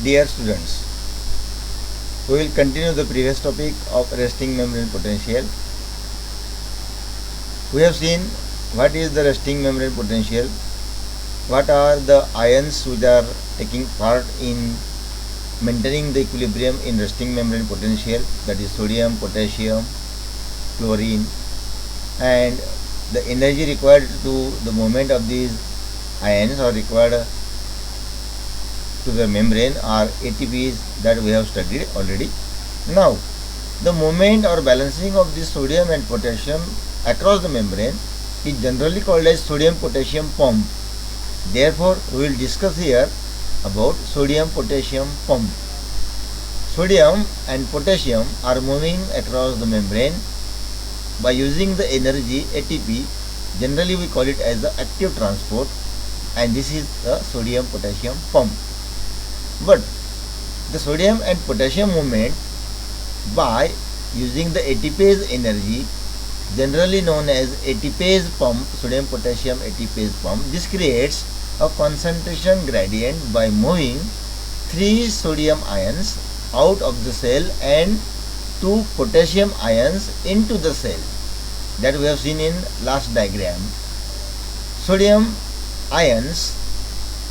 Dear students, we will continue the previous topic of resting membrane potential. We have seen what is the resting membrane potential, what are the ions which are taking part in maintaining the equilibrium in resting membrane potential, that is sodium, potassium, chlorine, and the energy required to the movement of these ions or required to the membrane are ATPs that we have studied already. Now, the movement or balancing of this sodium and potassium across the membrane is generally called as sodium-potassium pump. Therefore, we will discuss here about sodium-potassium pump. Sodium and potassium are moving across the membrane by using the energy ATP. Generally, we call it as the active transport, and this is the sodium-potassium pump. But the sodium and potassium movement by using the ATPase energy, generally known as ATPase pump, sodium potassium ATPase pump, this creates a concentration gradient by moving 3 sodium ions out of the cell and 2 potassium ions into the cell, that we have seen in last diagram. Sodium ions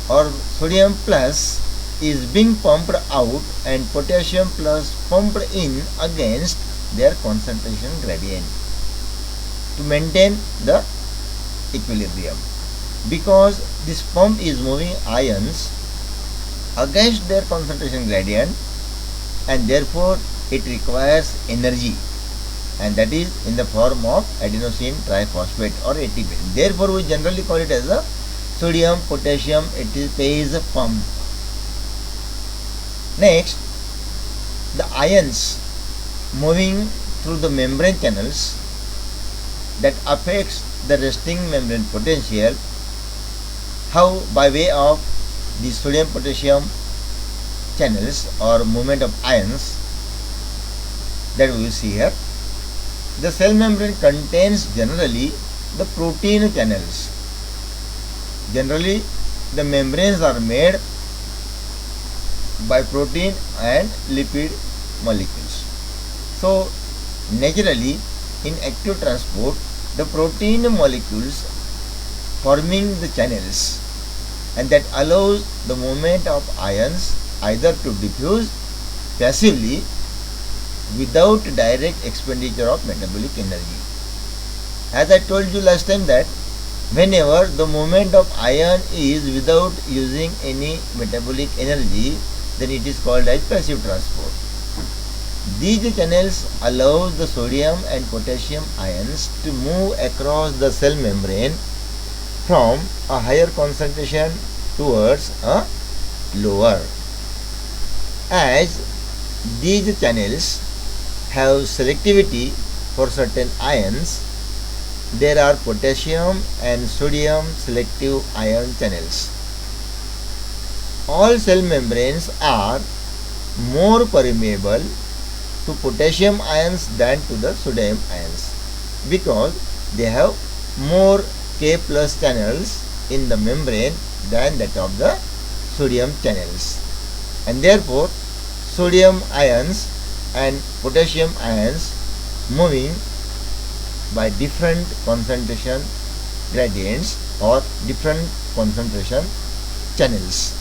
or sodium plus is being pumped out and potassium plus pumped in against their concentration gradient to maintain the equilibrium. Because this pump is moving ions against their concentration gradient, and therefore it requires energy, and that is in the form of adenosine triphosphate or ATP. Therefore we generally call it as a sodium potassium ATPase pump. Next, the ions moving through the membrane channels that affects the resting membrane potential. How? By way of the sodium potassium channels or movement of ions that we will see here. The cell membrane contains generally the protein channels. Generally, the membranes are made by protein and lipid molecules. So, naturally, in active transport, the protein molecules forming the channels, and that allows the movement of ions either to diffuse passively without direct expenditure of metabolic energy. As I told you last time that whenever the movement of ion is without using any metabolic energy, then it is called as passive transport. These channels allow the sodium and potassium ions to move across the cell membrane from a higher concentration towards a lower. As these channels have selectivity for certain ions, there are potassium and sodium selective ion channels. All cell membranes are more permeable to potassium ions than to the sodium ions because they have more K plus channels in the membrane than that of the sodium channels, and therefore sodium ions and potassium ions moving by different concentration gradients or different concentration channels.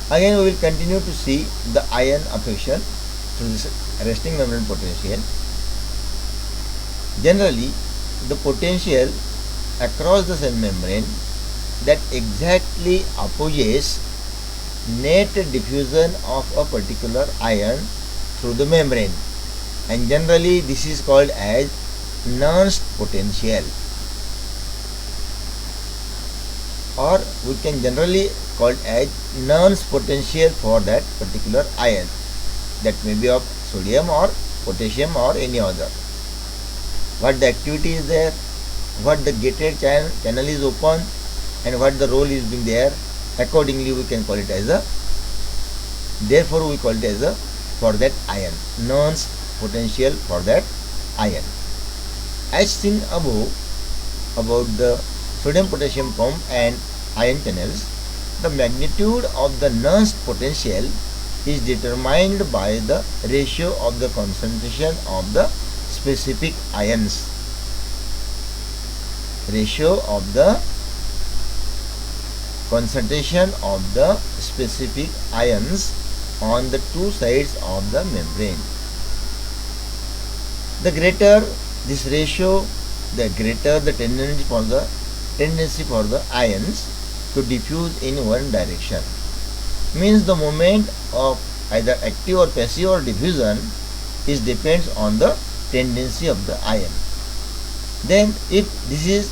Again, we will continue to see the ion affection through this resting membrane potential. Generally, the potential across the cell membrane that exactly opposes net diffusion of a particular ion through the membrane, and generally this is called as Nernst potential, or we can generally call it as Nernst potential for that particular ion, that may be of sodium or potassium or any other. What the activity is there, what the gated channel is open, and what the role is being there, accordingly we can call it as a, therefore we call it as a, for that ion, Nernst potential for that ion. As seen above about the sodium potassium pump and ion channels, the magnitude of the Nernst potential is determined by the ratio of the concentration of the specific ions. Ratio of the concentration of the specific ions on the two sides of the membrane. The greater this ratio, the greater the tendency for the ions to diffuse in one direction. Means the moment of either active or passive or diffusion is depends on the tendency of the ion. Then if this is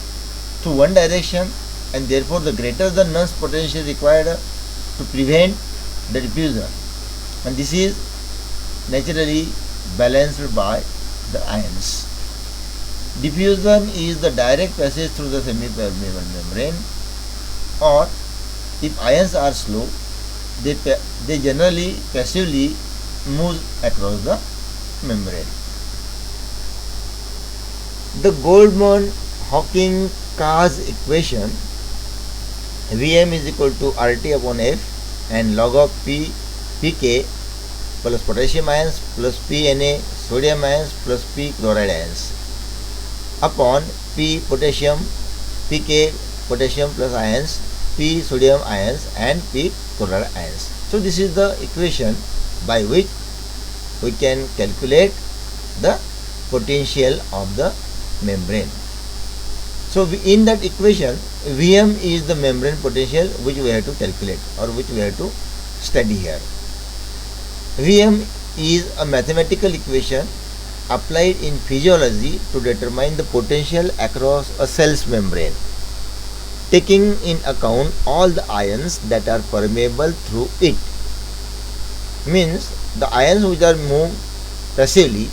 to one direction, and therefore the greater the Nernst potential required to prevent the diffusion, and this is naturally balanced by the ions. Diffusion is the direct passage through the semi-permeable membrane, or if ions are slow, they generally passively move across the membrane. The Goldman-Hawking-Kaas equation, Vm is equal to RT upon F and log of Pk plus potassium ions plus Pna sodium ions plus P chloride ions upon P potassium, Pk potassium plus ions, P sodium ions and P chloride ions. So this is the equation by which we can calculate the potential of the membrane. So in that equation, Vm is the membrane potential which we have to calculate or which we have to study here. Vm is a mathematical equation applied in physiology to determine the potential across a cell's membrane, taking in account all the ions that are permeable through it. Means the ions which are moved passively,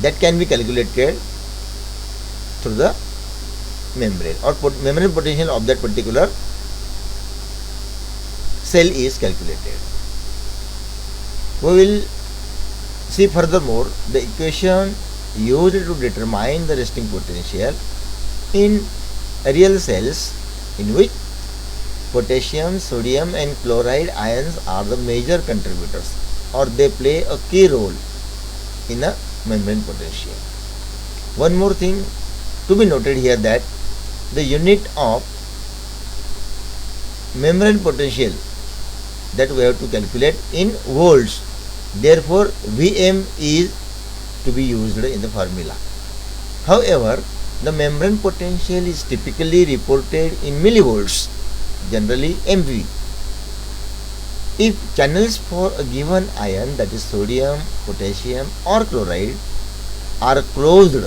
that can be calculated through the membrane, or membrane potential of that particular cell is calculated. We will see furthermore the equation used to determine the resting potential in real cells, in which potassium, sodium and chloride ions are the major contributors, or they play a key role in a membrane potential. One more thing to be noted here, that the unit of membrane potential that we have to calculate in volts. Therefore, Vm is to be used in the formula. However, the membrane potential is typically reported in millivolts, generally MV. If channels for a given ion, that is sodium, potassium or chloride, are closed,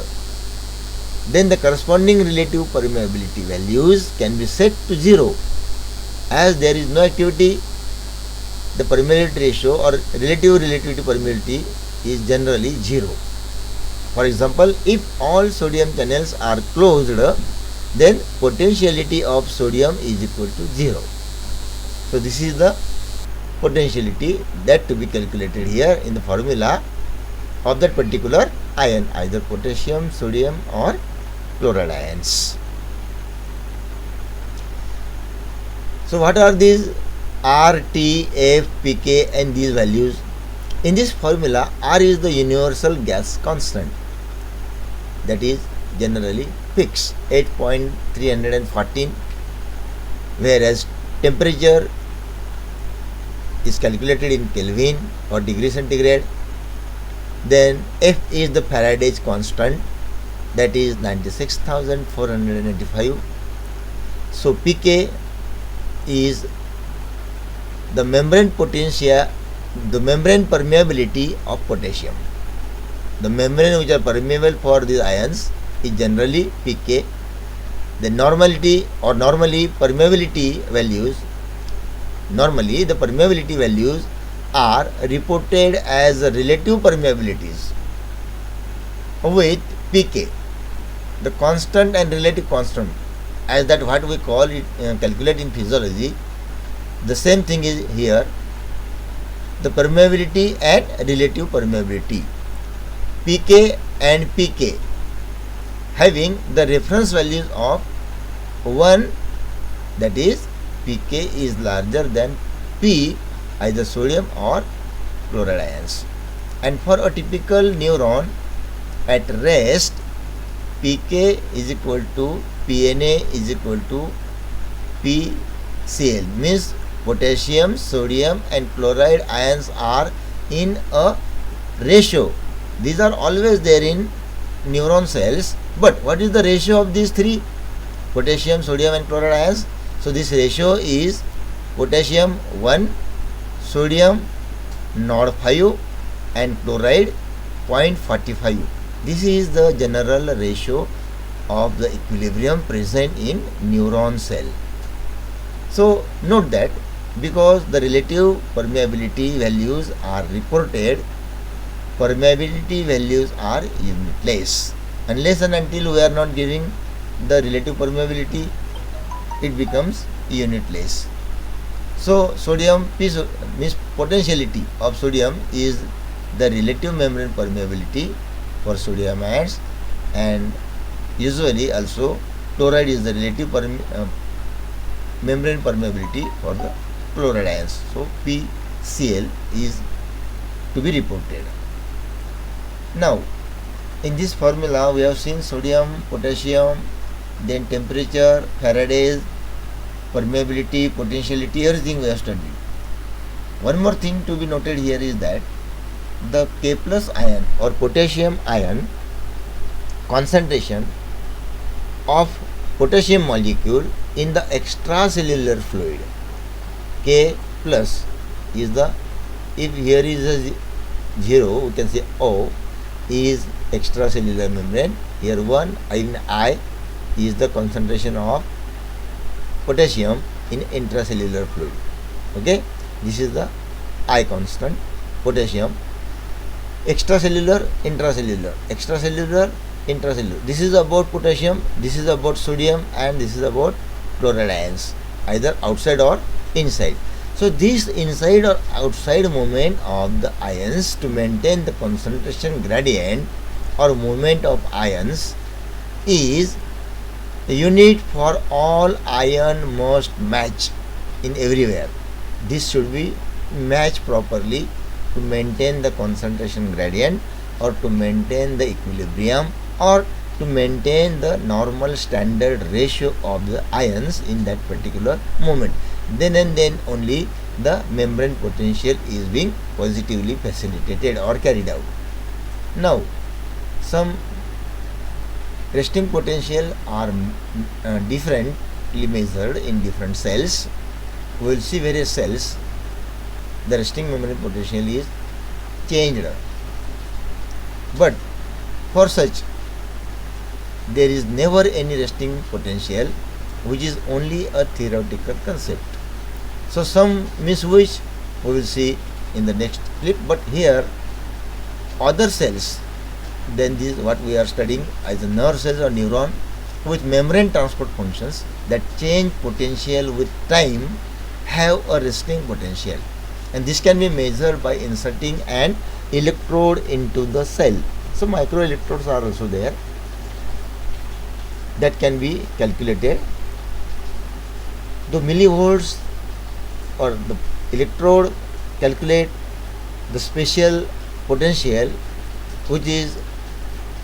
then the corresponding relative permeability values can be set to 0. As there is no activity, the permeability ratio or relative relativity permeability is generally 0. For example, if all sodium channels are closed, then potentiality of sodium is equal to 0. So this is the potentiality that to be calculated here in the formula of that particular ion, either potassium, sodium or chloride ions. So what are these R, T, F, Pk and these values? In this formula, R is the universal gas constant, that is generally fixed 8.314, whereas temperature is calculated in Kelvin or degree centigrade. Then F is the Faraday's constant, that is 96,495. So Pk is the membrane potential, the membrane permeability of potassium. The membrane which are permeable for these ions is generally Pk. The normality or normally permeability values, normally the permeability values are reported as relative permeabilities with Pk, the constant and relative constant, as that what we call it calculate in physiology. The same thing is here, the permeability and relative permeability. Pk and Pk having the reference values of 1, that is pK is larger than P, either sodium or chloride ions. And for a typical neuron at rest, pK is equal to PNA is equal to PCl, means potassium, sodium and chloride ions are in a ratio. These are always there in neuron cells, but what is the ratio of these three? Potassium, sodium and chloride ions. So this ratio is potassium 1, sodium 0.5 and chloride 0.45. This is the general ratio of the equilibrium present in neuron cell. So note that because the relative permeability values are reported, permeability values are unitless. Unless and until we are not giving the relative permeability, it becomes unitless. So sodium P means potentiality of sodium is the relative membrane permeability for sodium ions, and usually also chloride is the relative membrane permeability for the chloride ions. So PCl is to be reported. Now in this formula we have seen sodium, potassium, then temperature, Faraday's, permeability, potentiality, everything we have studied. One more thing to be noted here is that the K plus ion or potassium ion concentration of potassium molecule in the extracellular fluid, K plus is the, if here is a 0, we can say O is extracellular membrane, here 1 in I is the concentration of potassium in intracellular fluid. Okay, this is the I constant, potassium, extracellular, intracellular, extracellular, intracellular. This is about potassium, this is about sodium and this is about chloride ions, either outside or inside. So this inside or outside movement of the ions to maintain the concentration gradient or movement of ions is the unit for all ion must match in everywhere. This should be matched properly to maintain the concentration gradient or to maintain the equilibrium or to maintain the normal standard ratio of the ions in that particular moment. Then and then only the membrane potential is being positively facilitated or carried out. Now some resting potential are differently measured in different cells. We will see various cells. The resting membrane potential is changed, but for such there is never any resting potential, which is only a theoretical concept. So some means which we will see in the next clip, but here other cells then this what we are studying as a nerve cells or neuron with membrane transport functions that change potential with time have a resting potential, and this can be measured by inserting an electrode into the cell. So microelectrodes are also there that can be calculated. The millivolts or the electrode calculate the special potential which is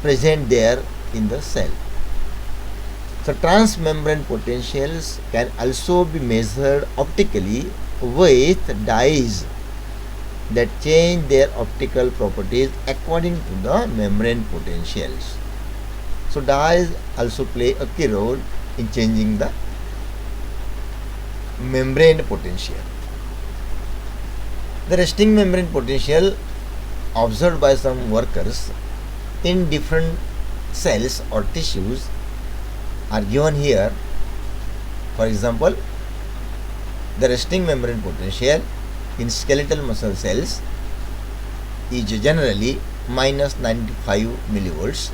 present there in the cell. So transmembrane potentials can also be measured optically with dyes that change their optical properties according to the membrane potentials. So dyes also play a key role in changing the membrane potential. The resting membrane potential observed by some workers in different cells or tissues are given here. For example, the resting membrane potential in skeletal muscle cells is generally minus 95 millivolts.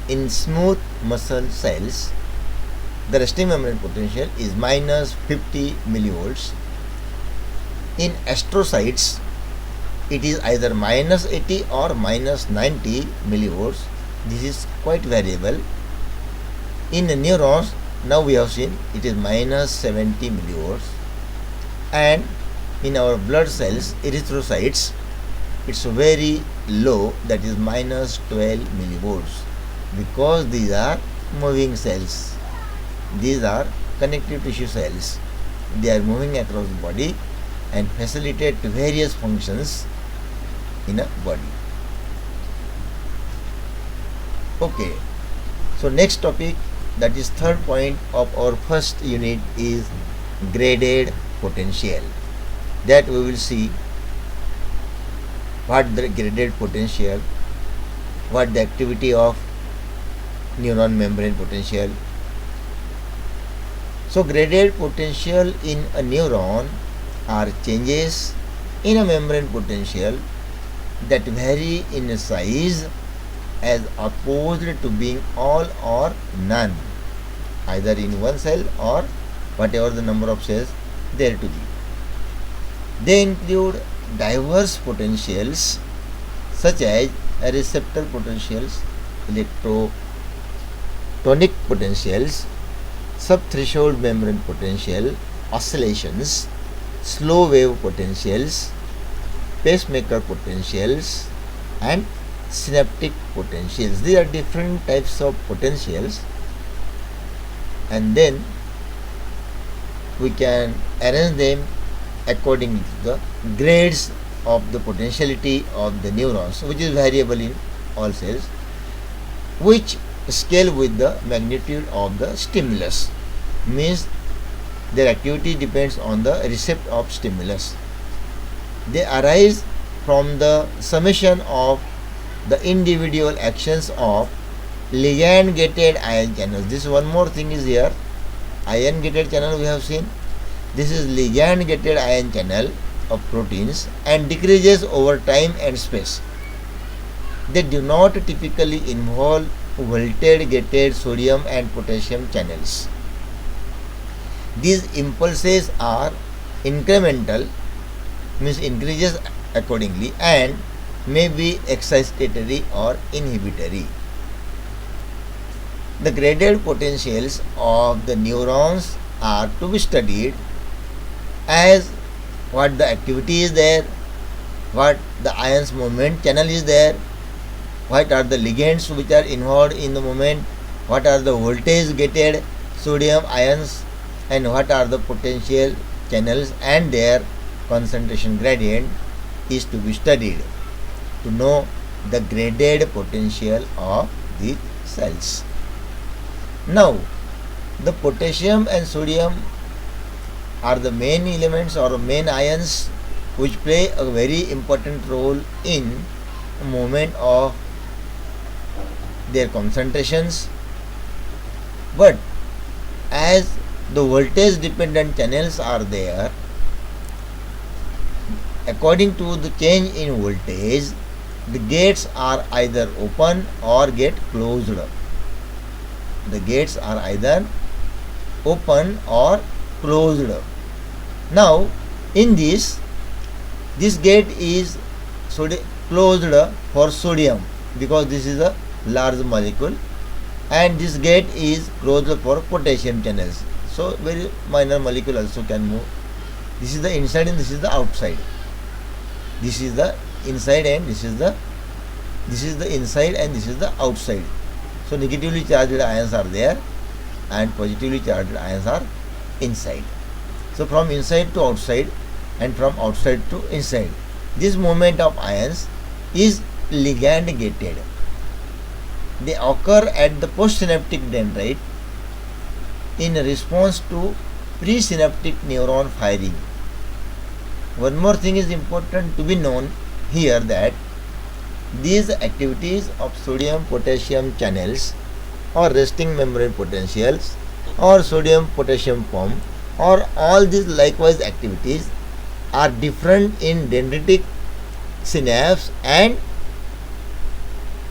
In smooth muscle cells, the resting membrane potential is minus 50 millivolts. In astrocytes, it is either minus 80 or minus 90 millivolts. This is quite variable. In neurons, Now we have seen it is minus 70 millivolts, and in our blood cells, erythrocytes, it's very low, that is minus 12 millivolts, because these are moving cells. These are connective tissue cells. They are moving across the body and facilitate various functions in a body. Okay, so next topic, that is third point of our first unit, is graded potential. That we will see what the graded potential, what the activity of neuron membrane potential. So graded potential in a neuron are changes in a membrane potential that vary in size as opposed to being all or none, either in one cell or whatever the number of cells there to be. They include diverse potentials such as receptor potentials, electrotonic potentials, subthreshold membrane potential, oscillations, slow wave potentials, pacemaker potentials, and synaptic potentials. These are different types of potentials, and then we can arrange them according to the grades of the potentiality of the neurons, which is variable in all cells, which scale with the magnitude of the stimulus, means their activity depends on the receptor of stimulus. They arise from the summation of the individual actions of ligand gated ion channels. This one more thing is here. Ion gated channel we have seen. This is ligand gated ion channel of proteins and decreases over time and space. They do not typically involve voltage gated sodium and potassium channels. These impulses are incremental, means increases accordingly, and may be excitatory or inhibitory. The graded potentials of the neurons are to be studied as what the activity is there, what the ions movement channel is there, what are the ligands which are involved in the movement, what are the voltage gated sodium ions, and what are the potential channels, and their concentration gradient is to be studied to know the graded potential of the cells. Now, the potassium and sodium are the main elements or main ions which play a very important role in movement of their concentrations. But as the voltage dependent channels are there, according to the change in voltage, the gates are either open or get closed. The gates are either open or closed. Now, in this gate is closed for sodium because this is a large molecule, and this gate is closed for potassium channels. So, very minor molecule also can move. This is the inside and this is the outside. This is the inside and this is the inside and this is the outside. So negatively charged ions are there and positively charged ions are inside. So from inside to outside and from outside to inside, this movement of ions is ligand gated. They occur at the postsynaptic dendrite in response to presynaptic neuron firing. One more thing is important to be known here, that these activities of sodium potassium channels or resting membrane potentials or sodium potassium pump or all these likewise activities are different in dendritic synapse and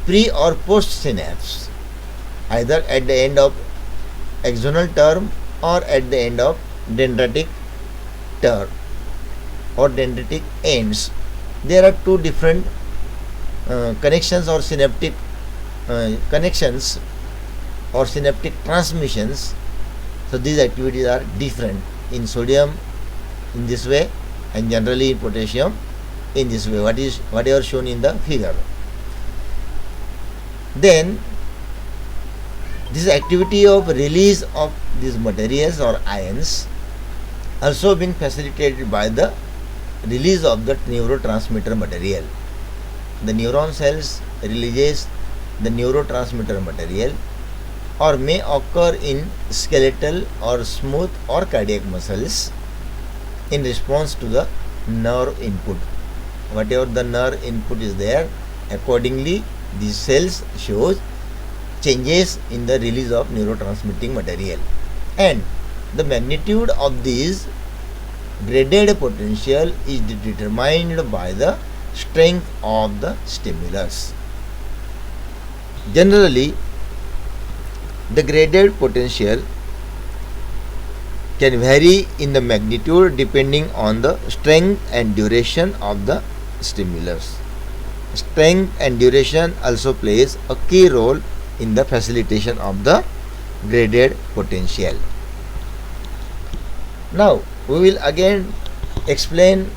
pre or post synapse, either at the end of axonal term or at the end of dendritic term or dendritic ends. There are two different connections or synaptic connections or synaptic transmissions So these activities are different in sodium in this way and generally in potassium in this way, whatever shown in the figure. Then this activity of release of these materials or ions also being facilitated by the release of the neurotransmitter material. The neuron cells releases the neurotransmitter material or may occur in skeletal or smooth or cardiac muscles in response to the nerve input. Whatever the nerve input is there, accordingly these cells shows changes in the release of neurotransmitting material, and the magnitude of this graded potential is determined by the strength of the stimulus. Generally, the graded potential can vary in the magnitude depending on the strength and duration of the stimulus. Strength and duration also plays a key role in the facilitation of the graded potential. Now we will again explain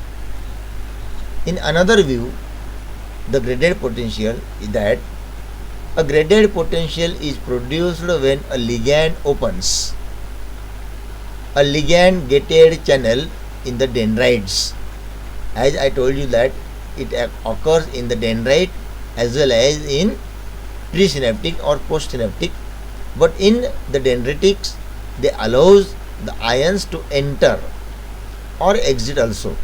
in another view the graded potential is that a graded potential is produced when a ligand opens a ligand gated channel in the dendrites. As I told you that it occurs in the dendrite as well as in presynaptic or postsynaptic, but in the dendritics they allows the ions to enter or exit also.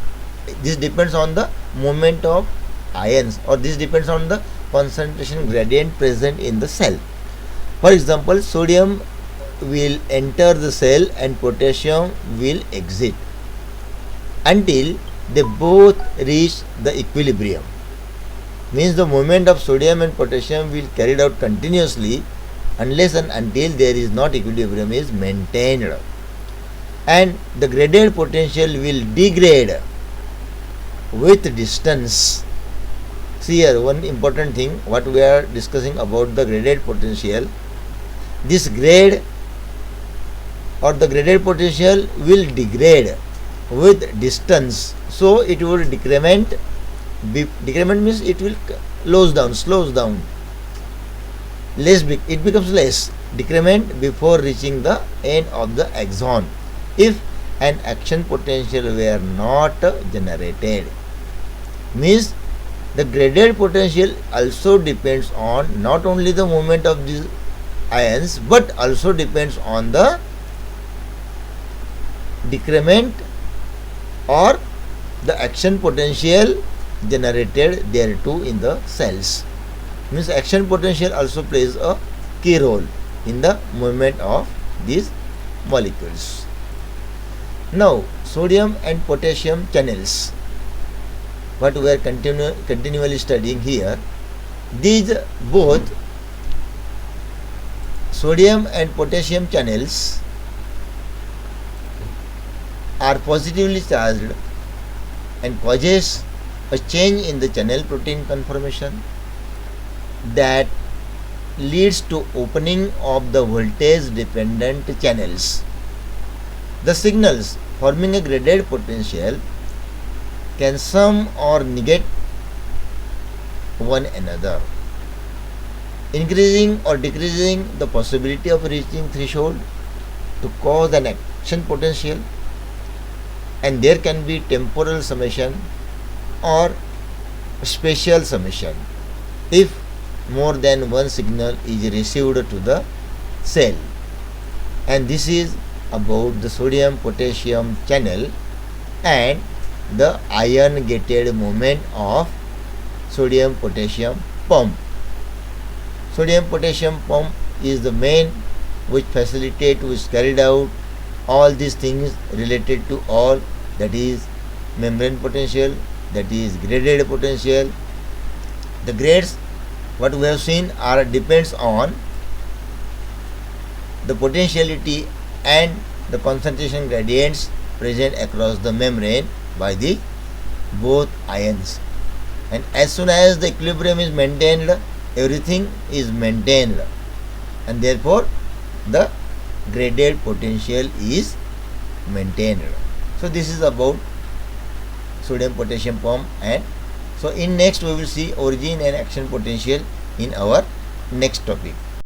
This depends on the movement of ions, or this depends on the concentration gradient present in the cell. For example, sodium will enter the cell and potassium will exit until they both reach the equilibrium. Means the movement of sodium and potassium will carried out continuously unless and until there is not equilibrium is maintained, and the graded potential will degrade with distance. See here one important thing what we are discussing about the graded potential. This grade or the graded potential will degrade with distance, so it will decrement. Decrement means it will slows down, it becomes less decrement before reaching the end of the axon if an action potential were not generated. Means the graded potential also depends on not only the movement of these ions but also depends on the decrement or the action potential generated there too in the cells. Means action potential also plays a key role in the movement of these molecules. Now sodium and potassium channels, what we are continually studying here, these both sodium and potassium channels are positively charged and causes a change in the channel protein conformation that leads to opening of the voltage dependent channels. The signals forming a graded potential can sum or negate one another, increasing or decreasing the possibility of reaching threshold to cause an action potential, and there can be temporal summation or spatial summation if more than one signal is received to the cell. And this is about the sodium potassium channel and the ion gated movement of sodium potassium pump. Sodium potassium pump is the main which carried out all these things related to all, that is membrane potential, that is graded potential. The grades what we have seen are depends on the potentiality and the concentration gradients present across the membrane by the both ions, and as soon as the equilibrium is maintained, everything is maintained, and therefore the graded potential is maintained. So this is about sodium potassium pump. And so in next we will see origin and action potential in our next topic.